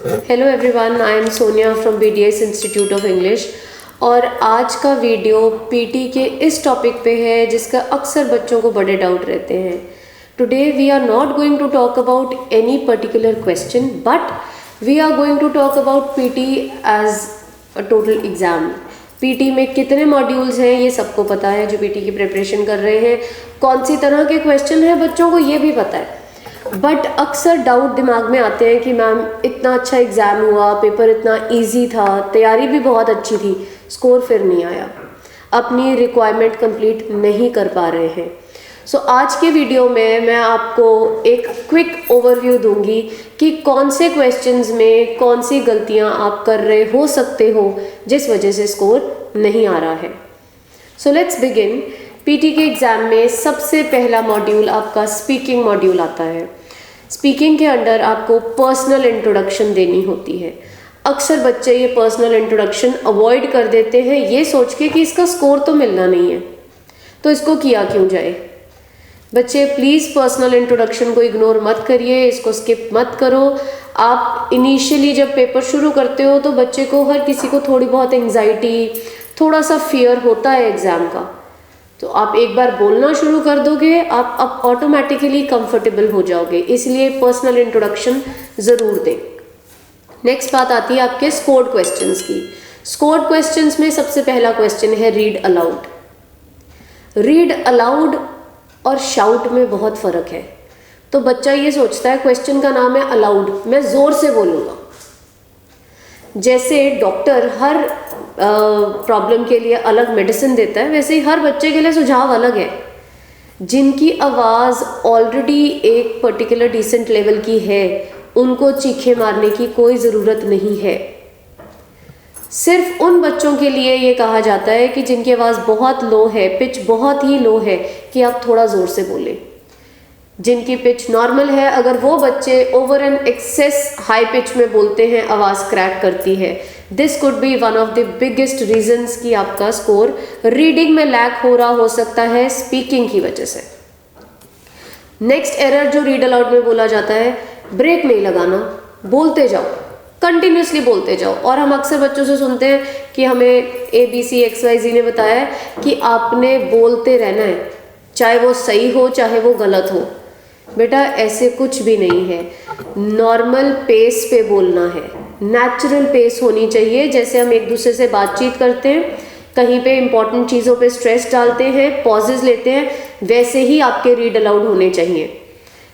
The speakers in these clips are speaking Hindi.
Hello everyone, I am Sonia from BDS institute of English. और आज का वीडियो पीटी के इस टॉपिक पे है जिसका अक्सर बच्चों को बड़े डाउट रहते हैं। Today we are not going to talk about any particular question, but we are going to talk about PT as a total exam. PT में कितने मॉड्यूल्स हैं ये सबको पता है जो पीटी की प्रिपरेशन कर रहे हैं। कौन सी तरह के क्वेश्चन हैं बच्चों को ये भी पता है, बट अक्सर डाउट दिमाग में आते हैं कि मैम इतना अच्छा एग्ज़ाम हुआ, पेपर इतना इजी था, तैयारी भी बहुत अच्छी थी, स्कोर फिर नहीं आया, अपनी रिक्वायरमेंट कंप्लीट नहीं कर पा रहे हैं। सो आज के वीडियो में मैं आपको एक क्विक ओवरव्यू दूंगी कि कौन से क्वेश्चंस में कौन सी गलतियां आप कर रहे हो सकते हो जिस वजह से स्कोर नहीं आ रहा है। So let's begin. पीटी के एग्ज़ाम में सबसे पहला मॉड्यूल आपका स्पीकिंग मॉड्यूल आता है। स्पीकिंग के अंडर आपको पर्सनल इंट्रोडक्शन देनी होती है। अक्सर बच्चे ये पर्सनल इंट्रोडक्शन अवॉइड कर देते हैं ये सोच के कि इसका स्कोर तो मिलना नहीं है, तो इसको किया क्यों जाए। बच्चे प्लीज़ पर्सनल इंट्रोडक्शन को इग्नोर मत करिए, इसको स्किप मत करो। आप इनिशियली जब पेपर शुरू करते हो तो बच्चे को, हर किसी को थोड़ी बहुत एंग्जाइटी, थोड़ा सा फियर होता है एग्ज़ाम का, तो आप एक बार बोलना शुरू कर दोगे, आप अब ऑटोमेटिकली कंफर्टेबल हो जाओगे, इसलिए पर्सनल इंट्रोडक्शन ज़रूर दें। नेक्स्ट बात आती है आपके स्कोर्ड क्वेश्चंस की। स्कोर्ड क्वेश्चंस में सबसे पहला क्वेश्चन है रीड अलाउड। रीड अलाउड और शाउट में बहुत फ़र्क है। तो बच्चा ये सोचता है क्वेश्चन का नाम है अलाउड, मैं ज़ोर से बोलूँगा। जैसे डॉक्टर हर प्रॉब्लम के लिए अलग मेडिसिन देता है, वैसे ही हर बच्चे के लिए सुझाव अलग है। जिनकी आवाज़ ऑलरेडी एक पर्टिकुलर डिसेंट लेवल की है उनको चीखे मारने की कोई ज़रूरत नहीं है। सिर्फ उन बच्चों के लिए ये कहा जाता है कि जिनकी आवाज़ बहुत लो है, पिच बहुत ही लो है, कि आप थोड़ा ज़ोर से बोलें। जिनकी पिच नॉर्मल है, अगर वो बच्चे over and excess high pitch में बोलते हैं, आवाज़ क्रैक करती है। This could be one of the biggest reasons कि आपका स्कोर रीडिंग में लैक हो रहा हो सकता है स्पीकिंग की वजह से। नेक्स्ट एरर जो रीड अलाउड में बोला जाता है, ब्रेक नहीं लगाना, बोलते जाओ, कंटिन्यूसली बोलते जाओ। और हम अक्सर बच्चों से सुनते हैं कि हमें ABC XYZ ने बताया है कि आपने बोलते रहना है, चाहे वो सही हो चाहे वो गलत हो। बेटा ऐसे कुछ भी नहीं है, नॉर्मल पेस पे बोलना है, नेचुरल पेस होनी चाहिए। जैसे हम एक दूसरे से बातचीत करते हैं, कहीं पे इंपॉर्टेंट चीज़ों पे स्ट्रेस डालते हैं, पॉजेज लेते हैं, वैसे ही आपके रीड अलाउड होने चाहिए।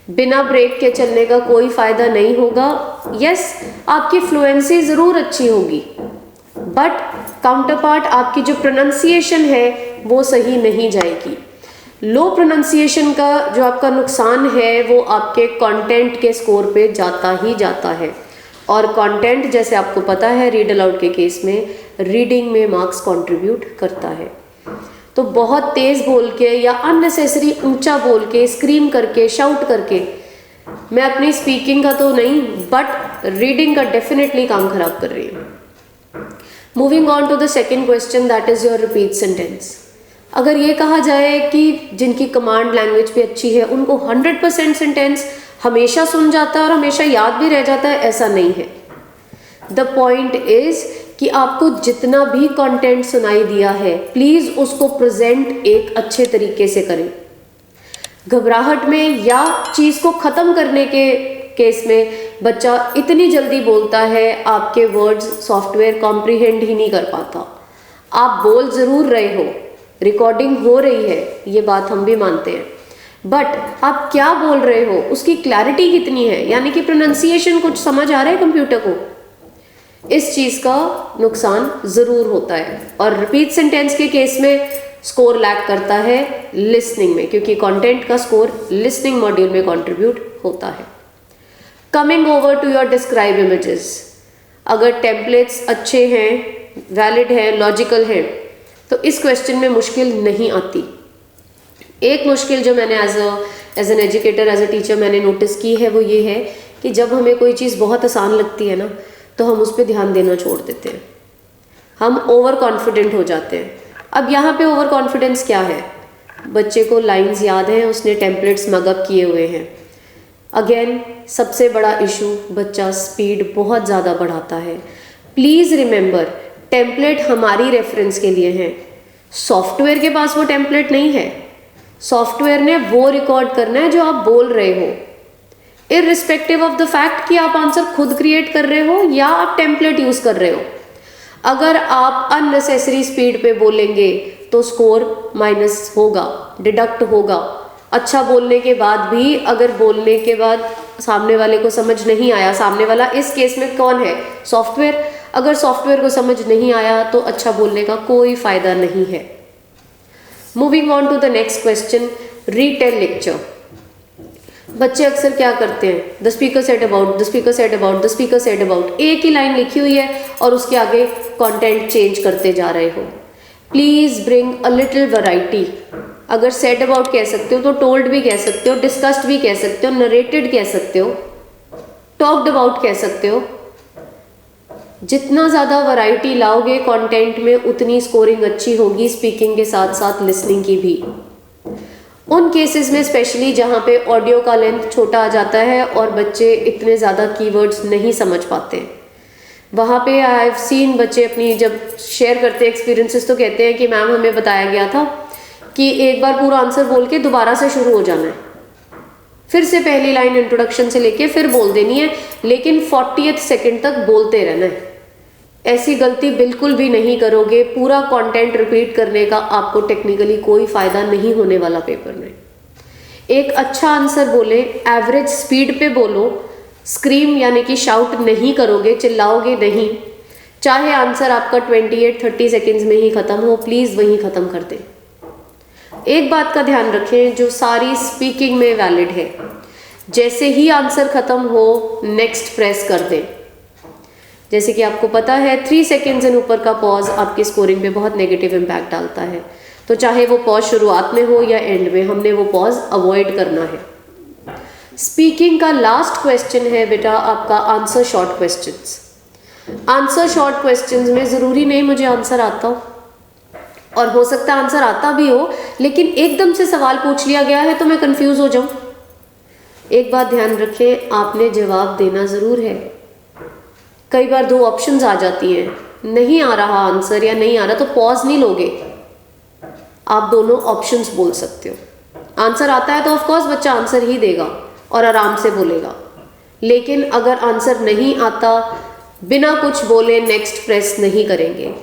बिना ब्रेक के चलने का कोई फ़ायदा नहीं होगा। यस, आपकी फ्लुएंसी ज़रूर अच्छी होगी, बट काउंटर पार्ट आपकी जो प्रोनंसिएशन है वो सही नहीं जाएगी। लो प्रोनंसिएशन का जो आपका नुकसान है वो आपके कंटेंट के स्कोर पे जाता ही जाता है। और कंटेंट जैसे आपको पता है रीड अलाउड के केस में रीडिंग में मार्क्स कंट्रीब्यूट करता है। तो बहुत तेज़ बोल के या अननेसेसरी ऊंचा बोल के, स्क्रीम करके, शाउट करके, मैं अपनी स्पीकिंग का तो नहीं बट रीडिंग का डेफिनेटली काम खराब कर रही हूँ। Moving on to the second question, that is your repeat sentence. अगर ये कहा जाए कि जिनकी कमांड लैंग्वेज भी अच्छी है उनको 100% सेंटेंस हमेशा सुन जाता है और हमेशा याद भी रह जाता है, ऐसा नहीं है। द पॉइंट इज कि आपको जितना भी कंटेंट सुनाई दिया है प्लीज़ उसको प्रेजेंट एक अच्छे तरीके से करें। घबराहट में या चीज़ को ख़त्म करने के केस में बच्चा इतनी जल्दी बोलता है, आपके वर्ड्स सॉफ्टवेयर कॉम्प्रीहेंड ही नहीं कर पाता। आप बोल ज़रूर रहे हो, रिकॉर्डिंग हो रही है, ये बात हम भी मानते हैं, बट आप क्या बोल रहे हो, उसकी क्लैरिटी कितनी है, यानी कि प्रोनंसिएशन कुछ समझ आ रहा है कंप्यूटर को, इस चीज़ का नुकसान ज़रूर होता है। और रिपीट सेंटेंस के केस में स्कोर लैक करता है लिसनिंग में, क्योंकि कंटेंट का स्कोर लिसनिंग मॉड्यूल में कंट्रीब्यूट होता है। Coming over to your describe images, अगर टेम्पलेट्स अच्छे हैं, वैलिड हैं, लॉजिकल हैं, तो इस क्वेश्चन में मुश्किल नहीं आती। एक मुश्किल जो मैंने as an educator, as a teacher मैंने नोटिस की है वो ये है कि जब हमें कोई चीज़ बहुत आसान लगती है ना तो हम उस पर ध्यान देना छोड़ देते हैं, हम ओवर कॉन्फिडेंट हो जाते हैं। अब यहाँ पे ओवर कॉन्फिडेंस क्या है, बच्चे को लाइंस याद हैं, उसने टेम्पलेट्स मगअप किए हुए हैं, अगेन सबसे बड़ा इशू, बच्चा स्पीड बहुत ज़्यादा बढ़ाता है। प्लीज़ रिमेंबर, टेम्पलेट हमारी रेफरेंस के लिए है, सॉफ्टवेयर के पास वो टेम्पलेट नहीं है। सॉफ्टवेयर ने वो रिकॉर्ड करना है जो आप बोल रहे हो, इररिस्पेक्टिव ऑफ द फैक्ट कि आप आंसर खुद क्रिएट कर रहे हो या आप टेम्पलेट यूज कर रहे हो। अगर आप अननेसेसरी स्पीड पे बोलेंगे तो स्कोर माइनस होगा, डिडक्ट होगा। अच्छा बोलने के बाद भी अगर बोलने के बाद सामने वाले को समझ नहीं आया, सामने वाला इस केस में कौन है, सॉफ्टवेयर, अगर सॉफ्टवेयर को समझ नहीं आया तो अच्छा बोलने का कोई फायदा नहीं है। Moving on to the next question, retell lecture. बच्चे अक्सर क्या करते हैं, the speaker said about, the speaker said about, the speaker said about, एक ही लाइन लिखी हुई है और उसके आगे कंटेंट चेंज करते जा रहे हो। Please bring a little variety. अगर सेड अबाउट कह सकते हो तो टोल्ड भी कह सकते हो, डिस्कस्ड भी कह सकते हो, नरेटेड कह सकते हो, टॉक्ड अबाउट कह सकते हो। जितना ज़्यादा वैरायटी लाओगे कंटेंट में उतनी स्कोरिंग अच्छी होगी, स्पीकिंग के साथ साथ लिसनिंग की भी। उन केसेस में स्पेशली जहाँ पे ऑडियो का लेंथ छोटा आ जाता है और बच्चे इतने ज़्यादा कीवर्ड्स नहीं समझ पाते, वहाँ पे आई हैव सीन बच्चे अपनी जब शेयर करते हैं एक्सपीरियंसेस तो कहते हैं कि मैम हमें बताया गया था कि एक बार पूरा आंसर बोल के दोबारा से शुरू हो जाना है, फिर से पहली लाइन इंट्रोडक्शन से लेके फिर बोल देनी है, लेकिन 40th सेकेंड तक बोलते रहना है। ऐसी गलती बिल्कुल भी नहीं करोगे। पूरा कंटेंट रिपीट करने का आपको टेक्निकली कोई फायदा नहीं होने वाला पेपर में। एक अच्छा आंसर बोले, एवरेज स्पीड पे बोलो, स्क्रीम यानी कि शाउट नहीं करोगे, चिल्लाओगे नहीं। चाहे आंसर आपका 28-30 सेकेंड्स में ही खत्म हो, प्लीज वहीं खत्म कर दें। एक बात का ध्यान रखें जो सारी स्पीकिंग में वैलिड है, जैसे ही आंसर खत्म हो नेक्स्ट प्रेस कर दें। जैसे कि आपको पता है 3 सेकेंड्स एंड ऊपर का पॉज आपकी स्कोरिंग पे बहुत नेगेटिव इम्पैक्ट डालता है, तो चाहे वो पॉज शुरुआत में हो या एंड में, हमने वो पॉज अवॉइड करना है। स्पीकिंग का लास्ट क्वेश्चन है बेटा आपका answer short questions. Answer short questions में ज़रूरी नहीं मुझे आंसर आता हो, और हो सकता है आंसर आता भी हो लेकिन एकदम से सवाल पूछ लिया गया है तो मैं कंफ्यूज हो जाऊं। एक बात ध्यान रखें, आपने जवाब देना ज़रूर है। कई बार 2 ऑप्शंस आ जाती हैं, नहीं आ रहा आंसर या नहीं आ रहा, तो पॉज नहीं लोगे, आप दोनों ऑप्शंस बोल सकते हो। आंसर आता है तो ऑफ कोर्स बच्चा आंसर ही देगा और आराम से बोलेगा, लेकिन अगर आंसर नहीं आता, बिना कुछ बोले नेक्स्ट प्रेस नहीं करेंगे।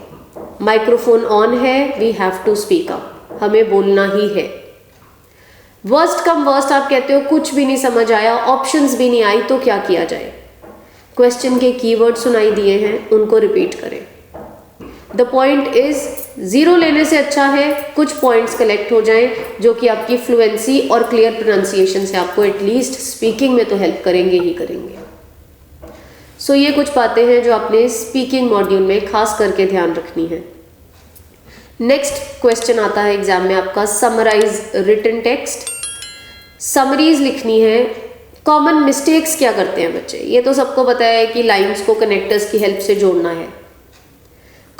माइक्रोफोन ऑन है, we have to speak up, हमें बोलना ही है। वर्स्ट कम वर्स्ट आप कहते हो कुछ भी नहीं समझ आया, ऑप्शंस भी नहीं आई, तो क्या किया जाए? क्वेश्चन के कीवर्ड सुनाई दिए हैं, उनको रिपीट करें। द पॉइंट इज 0 लेने से अच्छा है कुछ पॉइंट्स कलेक्ट हो जाएं जो कि आपकी फ्लुएंसी और क्लियर प्रोनाउंसिएशन से आपको एटलीस्ट स्पीकिंग में तो हेल्प करेंगे ही करेंगे। सो ये कुछ बातें हैं जो आपने स्पीकिंग मॉड्यूल में खास करके ध्यान रखनी है। नेक्स्ट क्वेश्चन आता है एग्जाम में आपका, समराइज रिटन टेक्स्ट। समरीज लिखनी है। कॉमन मिस्टेक्स क्या करते हैं बच्चे, ये तो सबको पता है कि लाइंस को कनेक्टर्स की हेल्प से जोड़ना है।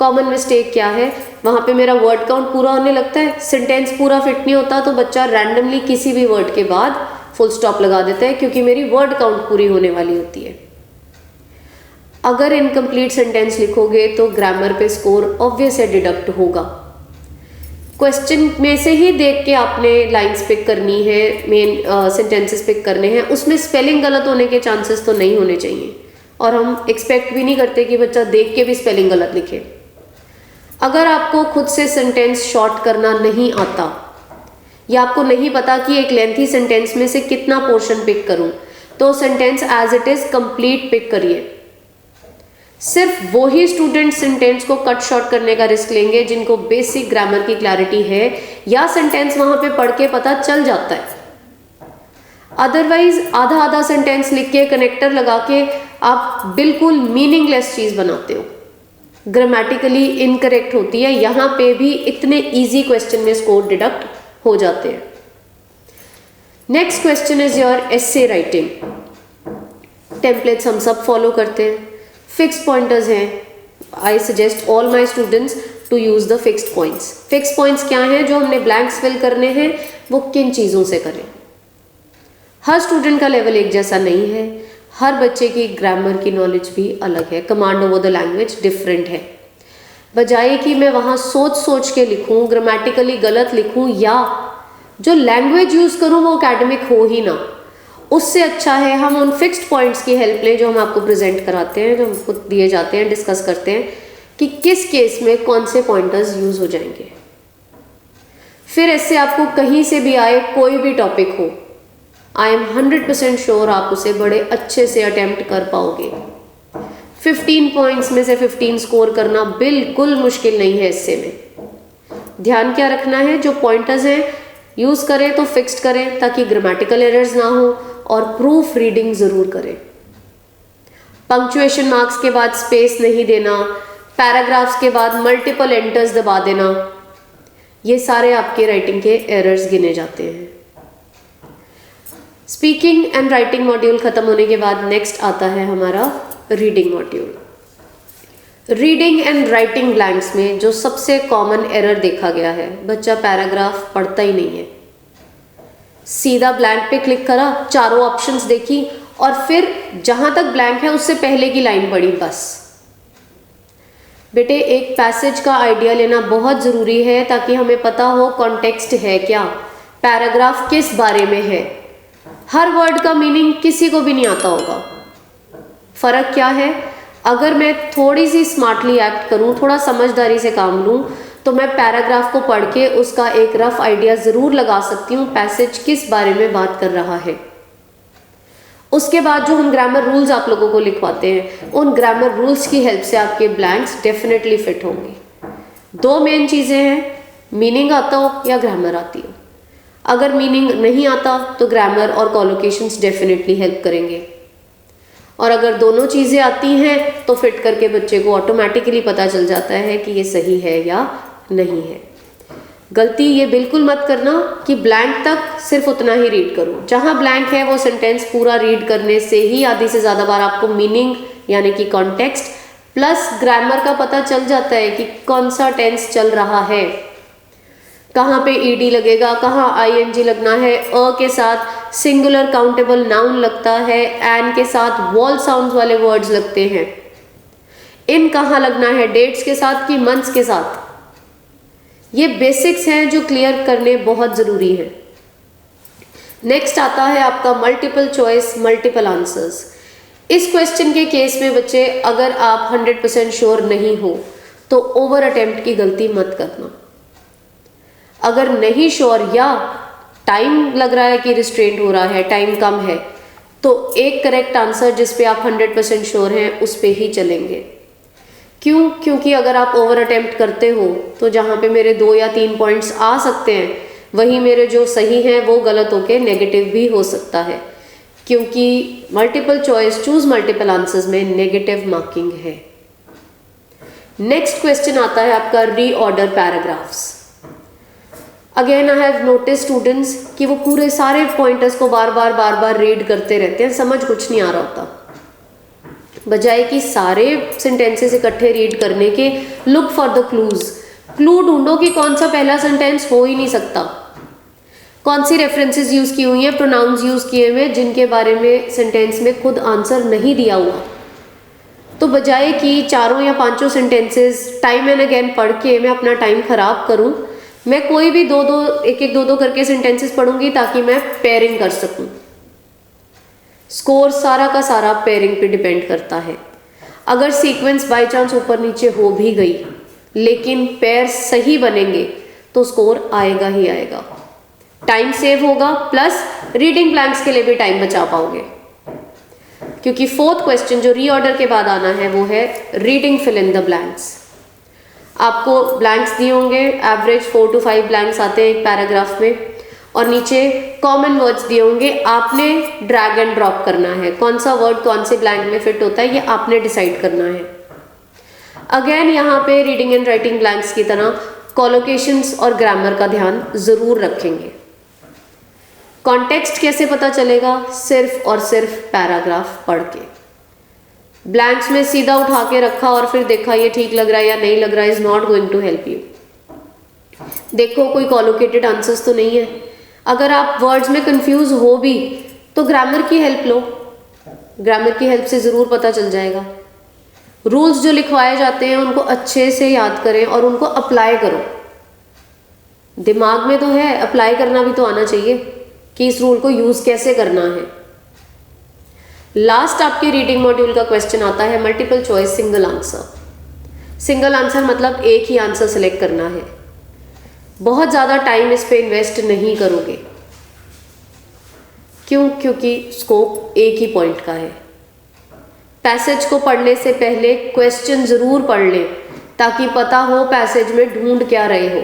कॉमन मिस्टेक क्या है, वहाँ पे मेरा वर्ड काउंट पूरा होने लगता है, सेंटेंस पूरा फिट नहीं होता तो बच्चा रैंडमली किसी भी वर्ड के बाद फुल स्टॉप लगा देता है क्योंकि मेरी वर्ड काउंट पूरी होने वाली होती है। अगर इनकम्प्लीट सेंटेंस लिखोगे तो ग्रामर पे स्कोर ऑब्वियस है डिडक्ट होगा। क्वेश्चन में से ही देख के आपने लाइंस पिक करनी है, मेन सेंटेंसेस पिक करने हैं, उसमें स्पेलिंग गलत होने के चांसेस तो नहीं होने चाहिए, और हम एक्सपेक्ट भी नहीं करते कि बच्चा देख के भी स्पेलिंग गलत लिखे। अगर आपको खुद से सेंटेंस शॉर्ट करना नहीं आता या आपको नहीं पता कि एक लेंथी सेंटेंस में से कितना पोर्शन पिक करूं, तो sentence as it is complete pick करिए। सिर्फ वो ही स्टूडेंट सेंटेंस को कट शॉर्ट करने का रिस्क लेंगे जिनको बेसिक ग्रामर की क्लैरिटी है या सेंटेंस वहां पे पढ़ के पता चल जाता है। अदरवाइज आधा आधा सेंटेंस लिख के कनेक्टर लगा के आप बिल्कुल मीनिंगलेस चीज बनाते हो, ग्रामेटिकली इनकरेक्ट होती है। यहां पे भी इतने इजी क्वेश्चन में स्कोर डिडक्ट हो जाते हैं। Next question is your essay writing. Templates हम सब फॉलो करते हैं, फिक्स पॉइंटर्स हैं। I suggest all my students to use the fixed points. Fix points क्या हैं जो हमने ब्लैंक्स फिल करने हैं, वो किन चीज़ों से करें? हर स्टूडेंट का लेवल एक जैसा नहीं है, हर बच्चे की ग्रामर की नॉलेज भी अलग है, command over the language different है। बजाय कि मैं वहाँ सोच सोच के लिखूँ, ग्रामेटिकली गलत लिखूँ या जो लैंग्वेज यूज़ करूँ वो एकेडमिक हो ही ना, उससे अच्छा है हम उन फिक्स्ड पॉइंट्स की हेल्प लें जो हम आपको प्रेजेंट कराते हैं, जो हमको दिए जाते हैं, डिस्कस करते हैं कि किस केस में कौन से पॉइंटर्स यूज़ हो जाएंगे। फिर इससे आपको कहीं से भी आए कोई भी टॉपिक हो, आई एम 100% श्योर आप उसे बड़े अच्छे से अटेम्प्ट कर पाओगे। 15 पॉइंट्स में से 15 स्कोर करना बिल्कुल मुश्किल नहीं है। इससे में ध्यान क्या रखना है, जो पॉइंटर्स हैं यूज़ करें तो फिक्स्ड करें ताकि ग्रामेटिकल एरर्स ना हो, और प्रूफ रीडिंग ज़रूर करें। पंक्चुएशन मार्क्स के बाद स्पेस नहीं देना, पैराग्राफ्स के बाद मल्टीपल एंटर्स दबा देना, ये सारे आपके राइटिंग के एरर्स गिने जाते हैं। स्पीकिंग एंड राइटिंग मॉड्यूल खत्म होने के बाद नेक्स्ट आता है हमारा reading module. Reading and writing blanks में जो सबसे कॉमन एरर देखा गया है, बच्चा पैराग्राफ पढ़ता ही नहीं है, सीधा ब्लैंक पे क्लिक करा, चारों ऑप्शंस देखी और फिर जहां तक ब्लैंक है उससे पहले की लाइन पढ़ी बस। बेटे एक पैसेज का आइडिया लेना बहुत ज़रूरी है ताकि हमें पता हो कॉन्टेक्स्ट है क्या, पैराग्राफ किस बारे में है। हर वर्ड का मीनिंग किसी को भी नहीं आता होगा। फ़र्क क्या है, अगर मैं थोड़ी सी स्मार्टली एक्ट करूं, थोड़ा समझदारी से काम लूं, तो मैं पैराग्राफ को पढ़ के उसका एक रफ आइडिया ज़रूर लगा सकती हूँ पैसेज किस बारे में बात कर रहा है। उसके बाद जो हम ग्रामर रूल्स आप लोगों को लिखवाते हैं, उन ग्रामर रूल्स की हेल्प से आपके ब्लैंक्स डेफिनेटली फिट होंगे। दो मेन चीज़ें हैं, मीनिंग आता हो या ग्रामर आती हो। अगर मीनिंग नहीं आता तो ग्रामर और कॉलोकेशंस डेफिनेटली हेल्प करेंगे, और अगर दोनों चीज़ें आती हैं तो फिट करके बच्चे को ऑटोमेटिकली पता चल जाता है कि ये सही है या नहीं है। गलती ये बिल्कुल मत करना कि ब्लैंक तक सिर्फ उतना ही रीड करो। जहाँ ब्लैंक है वो सेंटेंस पूरा रीड करने से ही आधी से ज़्यादा बार आपको मीनिंग यानी कि कॉन्टेक्स्ट प्लस ग्रामर का पता चल जाता है कि कौन सा टेंस चल रहा है, कहाँ पे ईडी लगेगा, कहाँ आईएनजी लगना है, अ के साथ सिंगुलर काउंटेबल नाउन लगता है, एन के साथ वॉल साउंड्स वाले वर्ड्स लगते हैं, इन कहाँ लगना है, डेट्स के साथ कि मंथ्स के साथ। ये बेसिक्स हैं जो क्लियर करने बहुत ज़रूरी है। नेक्स्ट आता है आपका मल्टीपल चॉइस मल्टीपल आंसर्स। इस क्वेश्चन के केस में बच्चे अगर आप 100% श्योर नहीं हो तो ओवर अटेम्प्ट की गलती मत करना। अगर नहीं श्योर या टाइम लग रहा है कि रिस्ट्रेंट हो रहा है, टाइम कम है, तो एक करेक्ट आंसर जिस पे आप 100% श्योर हैं उस पे ही चलेंगे। क्यों? क्योंकि अगर आप ओवर अटेम्प्ट करते हो तो जहाँ पे मेरे 2 या 3 पॉइंट्स आ सकते हैं वहीं मेरे जो सही हैं वो गलत होके नेगेटिव भी हो सकता है, क्योंकि multiple choice choose multiple answers में नेगेटिव मार्किंग है। नेक्स्ट क्वेश्चन आता है आपका reorder paragraphs. Again I have notice students कि वो पूरे सारे पॉइंटर्स को बार बार रीड करते रहते हैं, समझ कुछ नहीं आ रहा होता। बजाय कि सारे सेंटेंसेस इकट्ठे रीड करने के look for the clues, clue ढूंढो कि कौन सा पहला सेंटेंस हो ही नहीं सकता, कौन सी रेफरेंसेस यूज़ की हुई हैं, प्रोनाउंस यूज़ किए हुए जिनके बारे में सेंटेंस में खुद आंसर नहीं दिया हुआ। तो बजाय कि 4 या 5 सेंटेंसेस टाइम एंड अगेन पढ़ के मैं अपना टाइम खराब करूं, मैं कोई भी 2-2 करके सेंटेंसेस पढ़ूंगी ताकि मैं पेयरिंग कर सकूं। स्कोर सारा का सारा पेयरिंग पे डिपेंड करता है। अगर सीक्वेंस बाय चांस ऊपर नीचे हो भी गई लेकिन पेयर सही बनेंगे तो स्कोर आएगा ही आएगा। टाइम सेव होगा प्लस रीडिंग ब्लैंक्स के लिए भी टाइम बचा पाओगे, क्योंकि 4th क्वेश्चन जो रीऑर्डर के बाद आना है वो है reading fill in the blanks. आपको ब्लैंक्स दिए होंगे, एवरेज 4 to 5 ब्लैंक्स आते हैं एक पैराग्राफ में, और नीचे कॉमन वर्ड्स दिए होंगे। आपने ड्रैग एंड ड्रॉप करना है, कौन सा वर्ड कौन से ब्लैंक में फिट होता है ये आपने डिसाइड करना है। अगेन यहाँ पे रीडिंग एंड राइटिंग ब्लैंक्स की तरह कॉलोकेशंस और ग्रामर का ध्यान ज़रूर रखेंगे। कॉन्टेक्स्ट कैसे पता चलेगा? सिर्फ और सिर्फ पैराग्राफ पढ़ के। ब्लैंक्स में सीधा उठा के रखा और फिर देखा ये ठीक लग रहा है या नहीं लग रहा है is not going to help you. देखो कोई कॉलोकेटेड आंसर्स तो नहीं है। अगर आप वर्ड्स में कंफ्यूज हो भी तो ग्रामर की हेल्प लो, ग्रामर की हेल्प से ज़रूर पता चल जाएगा। रूल्स जो लिखवाए जाते हैं उनको अच्छे से याद करें और उनको अप्लाई करो। दिमाग में तो है, अप्लाई करना भी तो आना चाहिए कि इस रूल को यूज़ कैसे करना है। लास्ट आपके रीडिंग मॉड्यूल का क्वेश्चन आता है multiple choice single answer. Single answer मतलब एक ही आंसर सेलेक्ट करना है। बहुत ज़्यादा टाइम इस पे इन्वेस्ट नहीं करोगे। क्यों? क्योंकि स्कोप एक ही पॉइंट का है। पैसेज को पढ़ने से पहले क्वेश्चन ज़रूर पढ़ लें ताकि पता हो पैसेज में ढूंढ क्या रहे हो।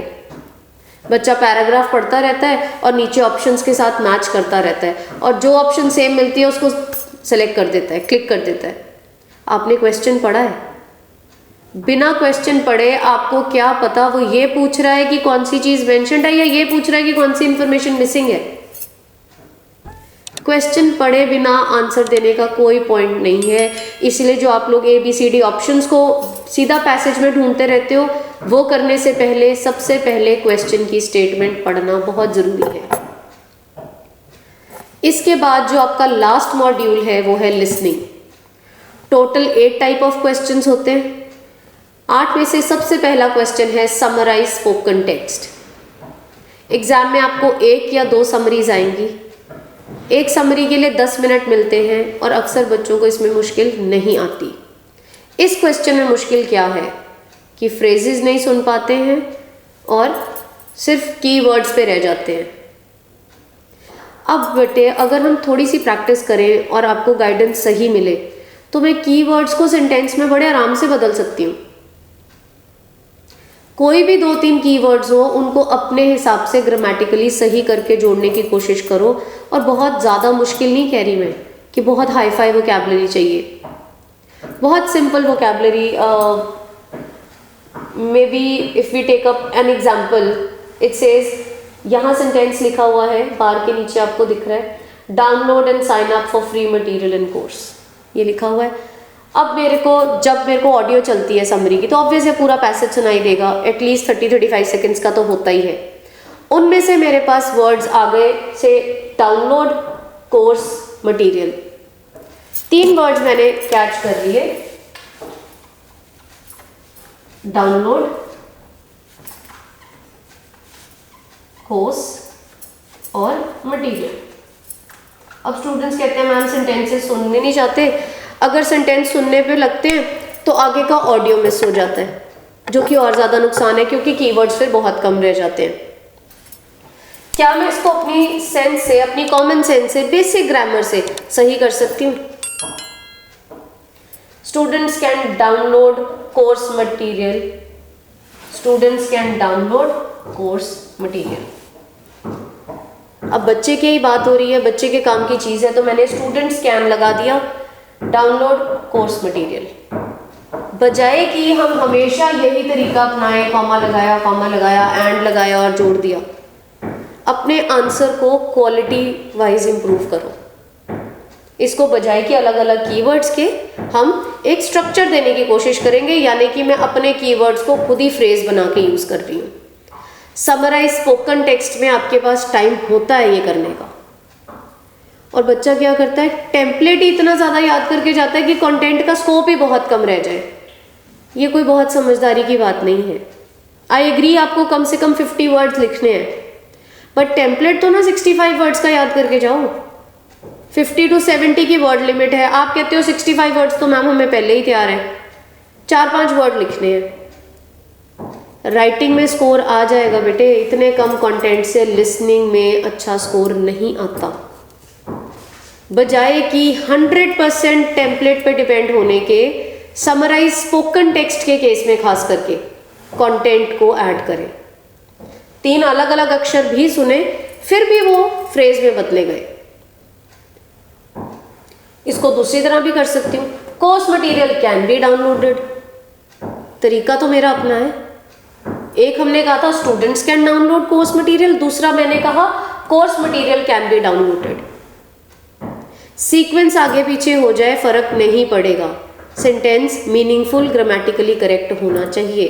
बच्चा पैराग्राफ पढ़ता रहता है और नीचे ऑप्शंस के साथ मैच करता रहता है और जो ऑप्शन सेम मिलती है उसको सेलेक्ट कर देता है, क्लिक कर देता है। आपने क्वेश्चन पढ़ा है? बिना क्वेश्चन पढ़े आपको क्या पता वो ये पूछ रहा है कि कौन सी चीज़ मेंशन्ड है या ये पूछ रहा है कि कौन सी इंफॉर्मेशन मिसिंग है। क्वेश्चन पढ़े बिना आंसर देने का कोई पॉइंट नहीं है। इसलिए जो आप लोग ABCD ऑप्शंस को सीधा पैसेज में ढूंढते रहते हो, वो करने से पहले सबसे पहले क्वेश्चन की स्टेटमेंट पढ़ना बहुत ज़रूरी है। इसके बाद जो आपका लास्ट मॉड्यूल है वो है listening. Total 8 type of questions होते हैं। 8 में से सबसे पहला क्वेश्चन है समराइज स्पोकन टेक्स्ट। एग्जाम में आपको 1 या 2 समरीज आएंगी। एक समरी के लिए 10 मिनट मिलते हैं और अक्सर बच्चों को इसमें मुश्किल नहीं आती। इस क्वेश्चन में मुश्किल क्या है कि फ्रेजेस नहीं सुन पाते हैं और सिर्फ कीवर्ड्स पे रह जाते हैं। अब बेटे अगर हम थोड़ी सी प्रैक्टिस करें और आपको गाइडेंस सही मिले तो मैं कीवर्ड्स को सेंटेंस में बड़े आराम से बदल सकती हूँ। कोई भी 2-3 कीवर्ड्स हो उनको अपने हिसाब से ग्रामेटिकली सही करके जोड़ने की कोशिश करो। और बहुत ज़्यादा मुश्किल नहीं कह रही मैं कि बहुत हाई फाई वोकैबुलरी चाहिए। बहुत simple vocabulary. May be if we take up an example, it says, यहाँ सेंटेंस लिखा हुआ है, बार के नीचे आपको दिख रहा है, download and sign up for free material in course, ये लिखा हुआ है। अब जब मेरे को ऑडियो चलती है समरी की तो ऑब्वियसली पूरा पैसेज सुनाई देगा, एटलीस्ट 30-35 सेकेंड्स का तो होता ही है। उनमें से मेरे पास वर्ड्स आ गए से डाउनलोड, कोर्स, मटेरियल। 3 वर्ड्स मैंने कैच कर लिए, डाउनलोड, कोर्स और मटेरियल। अब स्टूडेंट्स कहते हैं मैम सेंटेंसेस सुनने नहीं चाहते। अगर सेंटेंस सुनने पे लगते हैं तो आगे का ऑडियो मिस हो जाता है, जो कि और ज़्यादा नुकसान है क्योंकि कीवर्ड्स फिर बहुत कम रह जाते हैं। क्या मैं इसको अपनी सेंस से, अपनी कॉमन सेंस से, बेसिक ग्रामर से सही कर सकती हूँ? Students can download course material. Students can download course material. अब बच्चे की ही बात हो रही है, बच्चे के काम की चीज़ है, तो मैंने स्टूडेंट्स कैन लगा दिया, डाउनलोड कोर्स मटेरियल। बजाय कि हम हमेशा यही तरीका अपनाएं, कॉमा लगाया, एंड लगाया और जोड़ दिया, अपने आंसर को क्वालिटी वाइज इंप्रूव करो। इसको बजाय कि अलग अलग कीवर्ड्स के हम एक स्ट्रक्चर देने की कोशिश करेंगे, यानी कि मैं अपने कीवर्ड्स को खुद ही फ्रेज बना के यूज़ कर रही हूँ। समराइज स्पोकन टेक्स्ट में आपके पास टाइम होता है ये करने का, और बच्चा क्या करता है, टेम्पलेट ही इतना ज़्यादा याद करके जाता है कि कंटेंट का स्कोप ही बहुत कम रह जाए। ये कोई बहुत समझदारी की बात नहीं है। आई एग्री आपको कम से कम 50 वर्ड्स लिखने हैं, बट टेम्पलेट तो ना 65 वर्ड्स का याद करके जाओ। 50 to 70 की वर्ड लिमिट है। आप कहते हो 65 वर्ड्स तो मैम हमें पहले ही तैयार है, 4-5 वर्ड लिखने हैं। राइटिंग में स्कोर आ जाएगा बेटे, इतने कम कंटेंट से लिसनिंग में अच्छा स्कोर नहीं आता। बजाय कि 100% टेम्पलेट पे डिपेंड होने के, समराइज स्पोकन टेक्स्ट के केस में खास करके कंटेंट को ऐड करें। 3 अलग अलग अक्षर भी सुने फिर भी वो फ्रेज में बदले गए। इसको दूसरी तरह भी कर सकती हूँ, course material can be downloaded. तरीका तो मेरा अपना है। एक हमने कहा था students can download course material, दूसरा मैंने कहा course material can be downloaded. Sequence आगे पीछे हो जाए फर्क नहीं पड़ेगा, सेंटेंस मीनिंगफुल, ग्रामेटिकली करेक्ट होना चाहिए।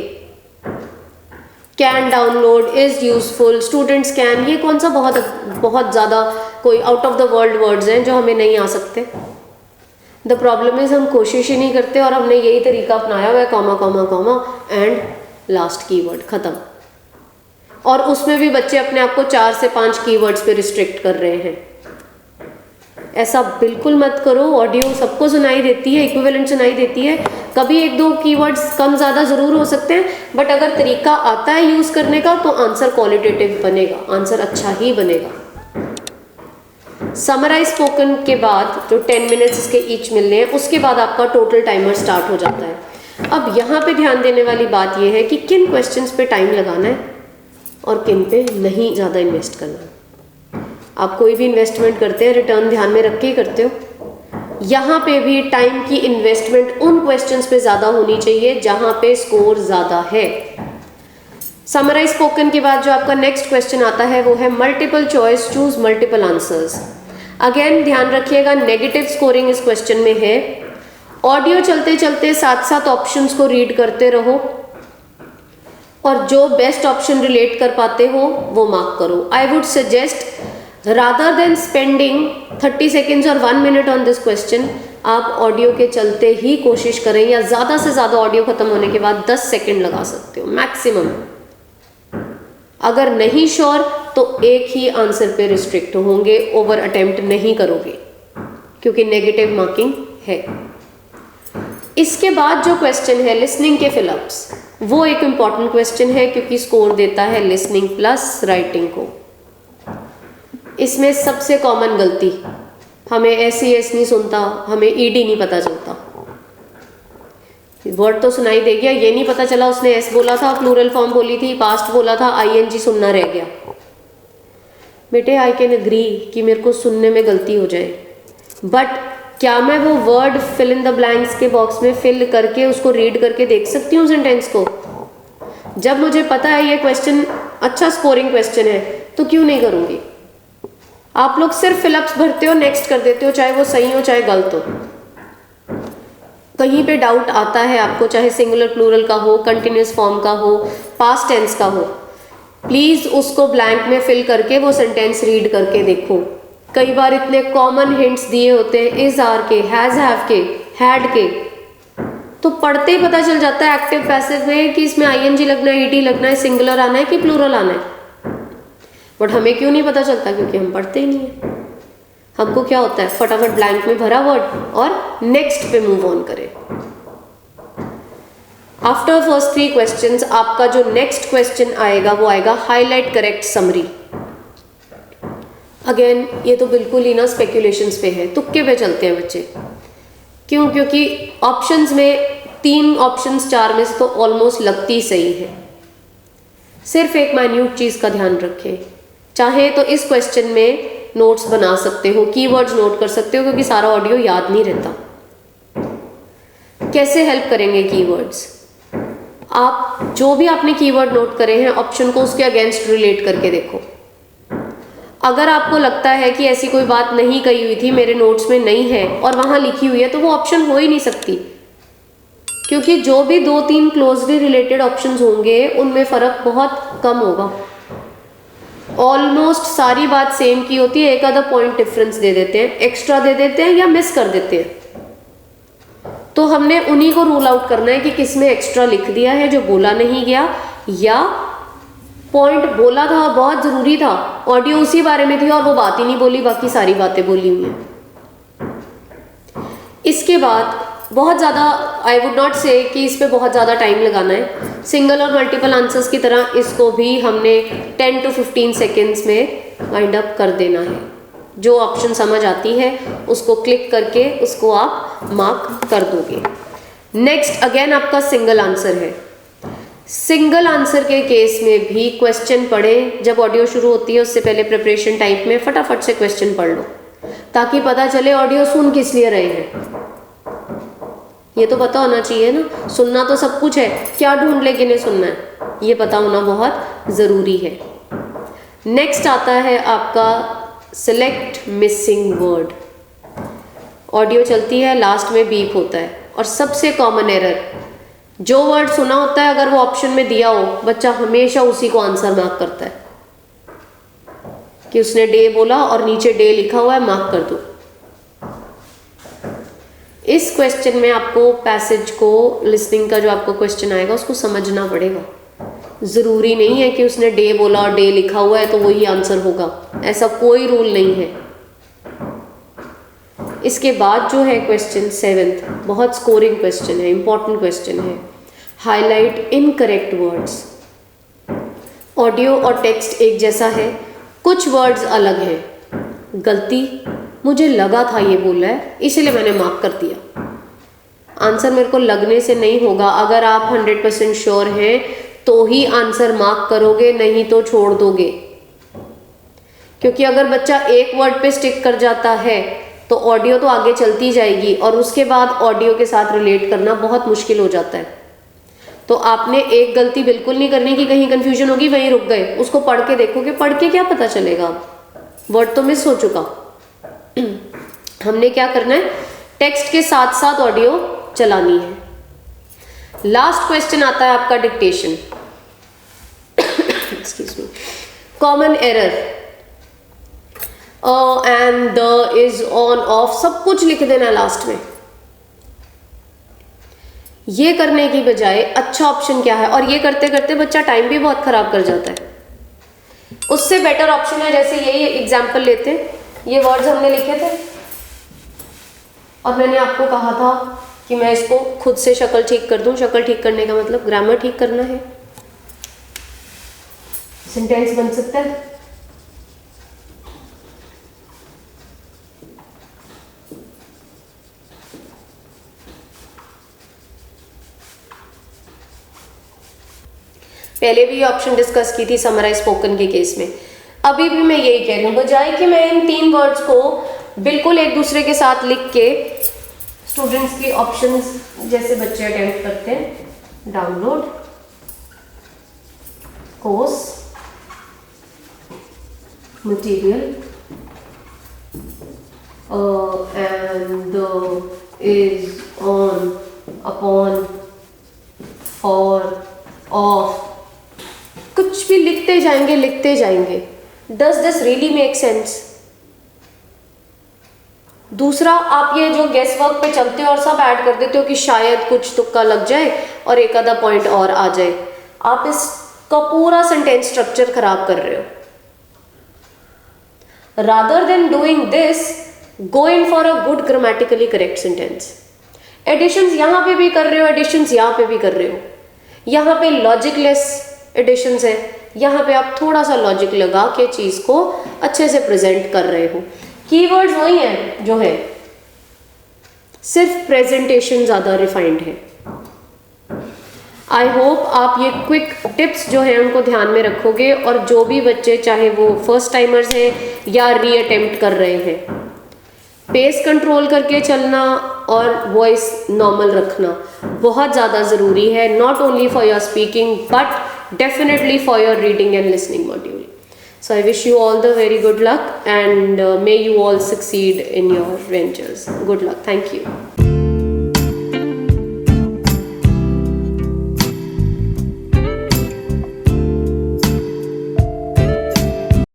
Can download, is useful, students can, ये कौन सा बहुत बहुत ज़्यादा कोई out of the world words हैं जो हमें नहीं आ सकते। द प्रॉब्लम इज हम कोशिश ही नहीं करते और हमने यही तरीका अपनाया हुआ है, comma comma comma and last keyword, खत्म। और उसमें भी बच्चे अपने आप को 4 से 5 कीवर्ड्स पे रिस्ट्रिक्ट कर रहे हैं। ऐसा बिल्कुल मत करो। ऑडियो सबको सुनाई देती है, इक्विवेलेंट सुनाई देती है, कभी 1-2 कीवर्ड्स कम ज़्यादा ज़रूर हो सकते हैं, बट अगर तरीका आता है यूज़ करने का तो आंसर क्वालिटेटिव बनेगा, आंसर अच्छा ही बनेगा। समराइज स्पोकन के बाद जो 10 मिनट्स इसके ईच मिलने हैं, उसके बाद आपका टोटल टाइमर स्टार्ट हो जाता है। अब यहाँ पे ध्यान देने वाली बात यह है कि किन क्वेश्चंस पे टाइम लगाना है और किन पे नहीं ज़्यादा इन्वेस्ट करना है। आप कोई भी इन्वेस्टमेंट करते हैं रिटर्न ध्यान में रख के ही करते हो। यहाँ पे भी टाइम की इन्वेस्टमेंट उन क्वेश्चंस पे ज़्यादा होनी चाहिए जहाँ पे स्कोर ज़्यादा है। समराइज स्पोकन के बाद जो आपका नेक्स्ट क्वेश्चन आता है वो है multiple choice, choose multiple answers. Again ध्यान रखिएगा, नेगेटिव स्कोरिंग इस क्वेश्चन में है। ऑडियो चलते चलते साथ साथ ऑप्शंस को रीड करते रहो और जो बेस्ट ऑप्शन रिलेट कर पाते हो वो मार्क करो। I would suggest rather than spending 30 seconds और 1 minute on this question, आप ऑडियो के चलते ही कोशिश करें, या ज़्यादा से ज़्यादा ऑडियो खत्म होने के बाद 10 सेकंड लगा सकते हो मैक्सिमम। अगर नहीं श्योर तो एक ही आंसर पे रिस्ट्रिक्ट होंगे, ओवर अटेम्प्ट नहीं करोगे क्योंकि नेगेटिव मार्किंग है। इसके बाद जो क्वेश्चन है लिसनिंग के फिलअप्स, वो एक इम्पॉर्टेंट क्वेश्चन है क्योंकि स्कोर देता है लिसनिंग प्लस राइटिंग को। इसमें सबसे कॉमन गलती, हमें एस नहीं सुनता, हमें ईडी नहीं पता चलता। वर्ड तो सुनाई दे गया, ये नहीं पता चला उसने एस बोला था, प्लूरल फॉर्म बोली थी, पास्ट बोला था, आईएनजी सुनना रह गया। बेटे आई कैन एग्री कि मेरे को सुनने में गलती हो जाए, बट क्या मैं वो word fill in the blanks के बॉक्स में फिल करके उसको रीड करके देख सकती हूँ सेंटेंस को? जब मुझे पता है ये क्वेश्चन अच्छा स्कोरिंग क्वेश्चन है तो क्यों नहीं करूँगी? आप लोग सिर्फ फिलअप्स भरते हो, नेक्स्ट कर देते हो, चाहे वो सही हो चाहे गलत हो। कहीं पे डाउट आता है आपको, चाहे सिंगुलर प्लूरल का हो, कंटिन्यूस फॉर्म का हो, पास्ट टेंस का हो, प्लीज उसको ब्लैंक में फिल करके वो सेंटेंस रीड करके देखो। कई बार इतने कॉमन हिंट्स दिए होते हैं, इज आर के, हैज हैव के, हैड के, तो पढ़ते ही पता चल जाता है एक्टिव पैसिव में कि इसमें आईएनजी लगना है, ईडी लगना है, सिंगुलर आना है कि प्लूरल आना है। बट हमें क्यों नहीं पता चलता? क्योंकि हम पढ़ते ही नहीं है। हमको क्या होता है, फटाफट ब्लैंक में भरा वर्ड और नेक्स्ट पे मूव ऑन करें। आफ्टर फर्स्ट 3 क्वेश्चंस आपका जो नेक्स्ट क्वेश्चन आएगा वो आएगा हाईलाइट करेक्ट समरी। अगेन ये तो बिल्कुल ही ना स्पेक्यूलेशंस पे है, तुक्के पे चलते हैं बच्चे। क्यों? क्योंकि ऑप्शंस में 3 ऑप्शंस 4 में से तो ऑलमोस्ट लगती सही है। सिर्फ एक माइन्यूट चीज का ध्यान रखें, चाहे तो इस क्वेश्चन में नोट्स बना सकते हो, कीवर्ड्स नोट कर सकते हो, क्योंकि सारा ऑडियो याद नहीं रहता। कैसे हेल्प करेंगे कीवर्ड्स? आप जो भी आपने कीवर्ड नोट करे हैं ऑप्शन को उसके अगेंस्ट रिलेट करके देखो। अगर आपको लगता है कि ऐसी कोई बात नहीं कही हुई थी, मेरे नोट्स में नहीं है और वहां लिखी हुई है, तो वो ऑप्शन हो ही नहीं सकती, क्योंकि जो भी 2-3 क्लोजली रिलेटेड ऑप्शंस होंगे उनमें फर्क बहुत कम होगा। ऑलमोस्ट सारी बात सेम की होती है, एक आधा पॉइंट डिफरेंस दे देते हैं, एक्स्ट्रा दे देते हैं या मिस कर देते हैं। तो हमने उन्हीं को रूल आउट करना है कि किसमें एक्स्ट्रा लिख दिया है जो बोला नहीं गया, या पॉइंट बोला था बहुत जरूरी था, ऑडियो उसी बारे में थी और वो बात ही नहीं बोली, बाकी सारी बातें बोली हुई हैं। इसके बाद बहुत ज़्यादा आई वुड नॉट से कि इस पे बहुत ज़्यादा टाइम लगाना है। सिंगल और मल्टीपल आंसर्स की तरह इसको भी हमने 10 to 15 सेकेंड्स में वाइंड अप कर देना है। जो ऑप्शन समझ आती है उसको क्लिक करके उसको आप मार्क कर दोगे। नेक्स्ट अगेन आपका सिंगल आंसर है। सिंगल आंसर के केस में भी क्वेश्चन पढ़ें, जब ऑडियो शुरू होती है उससे पहले प्रिपरेशन टाइम में फटाफट से क्वेश्चन पढ़ लो, ताकि पता चले ऑडियो सुन किस लिए रहे हैं। ये तो पता होना चाहिए ना, सुनना तो सब कुछ है, क्या ढूंढ ले किन्हें सुनना है, ये पता होना बहुत ज़रूरी है। नेक्स्ट आता है आपका सिलेक्ट मिसिंग वर्ड। ऑडियो चलती है, लास्ट में बीप होता है, और सबसे कॉमन एरर जो वर्ड सुना होता है अगर वो ऑप्शन में दिया हो, बच्चा हमेशा उसी को आंसर मार्क करता है कि उसने डे बोला और नीचे डे लिखा हुआ है, मार्क कर दो। इस क्वेश्चन में आपको पैसेज को, लिसनिंग का जो आपको क्वेश्चन आएगा उसको समझना पड़ेगा। ज़रूरी नहीं है कि उसने डे बोला और डे लिखा हुआ है तो वही आंसर होगा, ऐसा कोई रूल नहीं है। इसके बाद जो है क्वेश्चन 7th, बहुत स्कोरिंग क्वेश्चन है, इंपॉर्टेंट क्वेश्चन है। Highlight incorrect words. ऑडियो और टेक्स्ट एक जैसा है, कुछ वर्ड्स अलग हैं। गलती, मुझे लगा था ये बोल रहा है इसीलिए मैंने मार्क कर दिया। आंसर मेरे को लगने से नहीं होगा। अगर आप 100% श्योर हैं तो ही आंसर मार्क करोगे, नहीं तो छोड़ दोगे। क्योंकि अगर बच्चा एक वर्ड पे स्टिक कर जाता है तो ऑडियो तो आगे चलती जाएगी और उसके बाद ऑडियो के साथ रिलेट करना बहुत मुश्किल हो जाता है। तो आपने एक गलती बिल्कुल नहीं करनी कि कहीं कंफ्यूजन होगी वहीं रुक गए, उसको पढ़ के देखोगे, पढ़ के क्या पता चलेगा, वर्ड तो मिस हो चुका। हमने क्या करना है, टेक्स्ट के साथ साथ ऑडियो चलानी है। लास्ट क्वेश्चन आता है आपका dictation. Excuse me. Common error, and the, is, on, of, सब कुछ लिख देना लास्ट में। ये करने की बजाय अच्छा ऑप्शन क्या है, और ये करते करते बच्चा टाइम भी बहुत खराब कर जाता है। उससे बेटर ऑप्शन है, जैसे यही एग्जाम्पल लेते हैं, ये वर्ड्स हमने लिखे थे और मैंने आपको कहा था कि मैं इसको खुद से शक्ल ठीक कर दूं। शक्ल ठीक करने का मतलब ग्रामर ठीक करना है, सेंटेंस बन सकता है। पहले भी ऑप्शन डिस्कस की थी समराइज स्पोकन के केस में। अभी भी मैं यही कह रही हूँ, बजाय कि मैं इन 3 वर्ड्स को बिल्कुल एक दूसरे के साथ लिख के स्टूडेंट्स की ऑप्शंस जैसे बच्चे अटेम्प्ट करते हैं, download course material and is, on, upon, for, of, कुछ भी लिखते जाएंगे। Does this really make sense? दूसरा, आप ये जो गेस वर्क पे चलते हो और सब ऐड कर देते हो कि शायद कुछ तुक्का लग जाए और एक आधा पॉइंट और आ जाए, आप इसका पूरा सेंटेंस स्ट्रक्चर खराब कर रहे हो। Rather than doing this, go in for a good grammatically correct sentence. Additions यहां पे भी कर रहे हो, एडिशंस यहां पे भी कर रहे हो। यहाँ पे लॉजिकलेस एडिशंस है, यहाँ पे आप थोड़ा सा लॉजिक लगा के चीज को अच्छे से प्रेजेंट कर रहे हो। कीवर्ड्स वही हैं जो है, सिर्फ प्रेजेंटेशन ज़्यादा रिफाइंड है। आई होप आप ये क्विक टिप्स जो है उनको ध्यान में रखोगे, और जो भी बच्चे चाहे वो फर्स्ट टाइमर्स हैं या रीअटेम्प्ट कर रहे हैं, पेस कंट्रोल करके चलना और वॉइस नॉर्मल रखना बहुत ज़्यादा ज़रूरी है, not only for your speaking but definitely for your reading and listening module. So I wish you all the very good luck and may you all succeed in your ventures. Good luck. Thank you.